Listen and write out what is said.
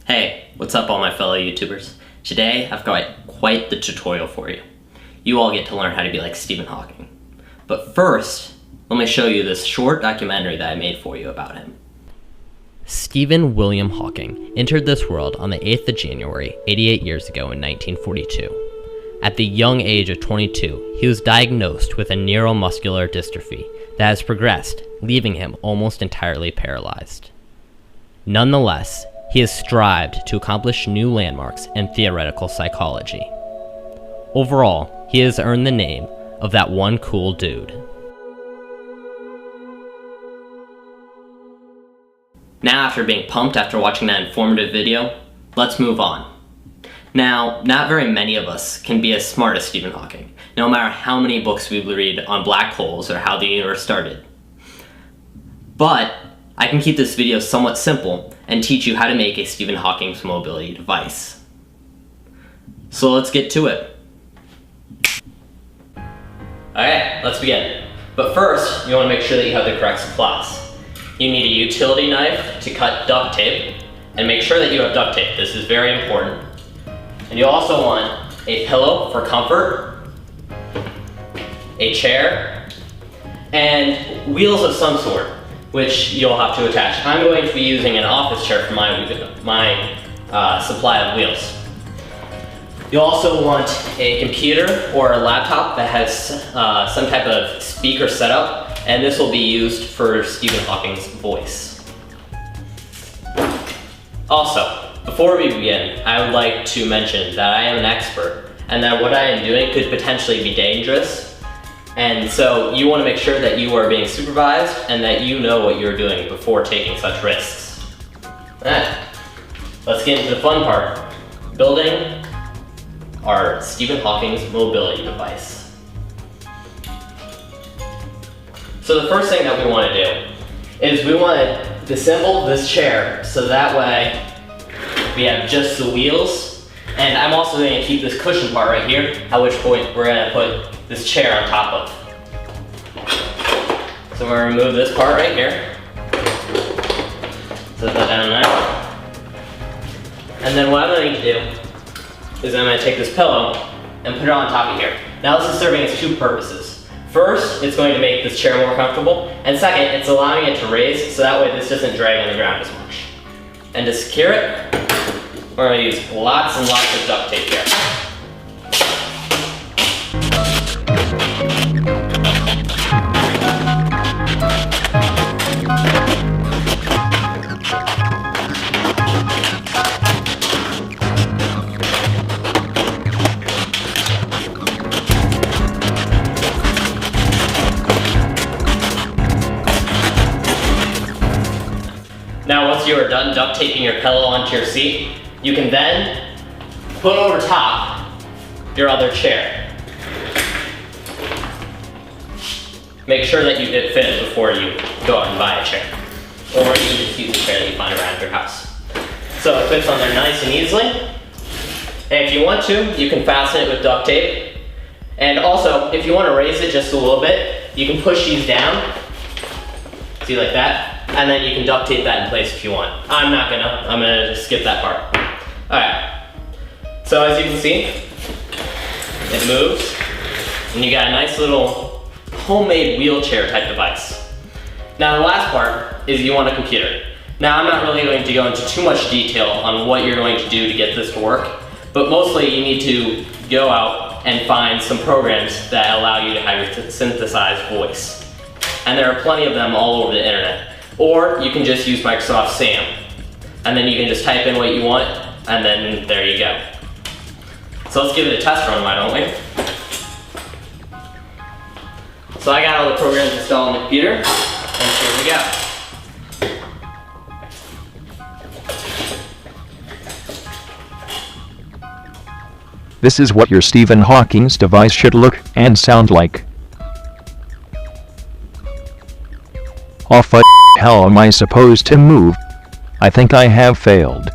Hey, what's up all my fellow YouTubers? Today I've got quite the tutorial for you. You all get to learn how to be like Stephen Hawking. But first, let me show you this short documentary that I made for you about him. Stephen William Hawking entered this world on the 8th of January, 88 years ago in 1942. At the young age of 22, he was diagnosed with a neuromuscular dystrophy that has progressed, leaving him almost entirely paralyzed. Nonetheless, he has strived to accomplish new landmarks in theoretical psychology. Overall, he has earned the name of that one cool dude. Now, after being pumped after watching that informative video, let's move on. Now, not very many of us can be as smart as Stephen Hawking, no matter how many books we read on black holes or how the universe started. But I can keep this video somewhat simple and teach you how to make a Stephen Hawking's mobility device. So let's get to it. Alright, let's begin. But first, you want to make sure that you have the correct supplies. You need a utility knife to cut duct tape, and make sure that you have duct tape. This is very important. And you also want a pillow for comfort, a chair, and wheels of some sort, which you'll have to attach. I'm going to be using an office chair for my supply of wheels. You'll also want a computer or a laptop that has some type of speaker setup, and this will be used for Stephen Hawking's voice. Also, before we begin, I would like to mention that I am an expert and that what I am doing could potentially be dangerous. And so you want to make sure that you are being supervised and that you know what you're doing before taking such risks. Alright, let's get into the fun part. Building our Stephen Hawking's mobility device. So the first thing that we want to do is we want to disassemble this chair so that way we have just the wheels. And I'm also going to keep this cushion part right here, at which point we're going to put this chair on top of. So we're going to remove this part right here. Set that down there. And then what I'm going to do is I'm going to take this pillow and put it on top of here. Now this is serving its two purposes. First, it's going to make this chair more comfortable, and second, it's allowing it to raise so that way this doesn't drag on the ground as much. And to secure it, we're going to use lots and lots of duct tape here. Now once you are done duct taping your pillow onto your seat, you can then put over top your other chair. Make sure that you get fit before you go out and buy a chair. Or you can just use a chair that you find around your house. So it fits on there nice and easily. And if you want to, you can fasten it with duct tape. And also, if you want to raise it just a little bit, you can push these down. See, like that? And then you can duct tape that in place if you want. I'm gonna just skip that part. Alright, so as you can see, it moves, and you got a nice little homemade wheelchair type device. Now the last part is you want a computer. Now I'm not really going to go into too much detail on what you're going to do to get this to work, but mostly you need to go out and find some programs that allow you to have your synthesized voice. And there are plenty of them all over the internet. Or you can just use Microsoft SAM. And then you can just type in what you want, and then there you go. So let's give it a test run, why don't we? So I got all the programs installed on the computer, and here we go. This is what your Stephen Hawking's device should look and sound like. How am I supposed to move? I think I have failed.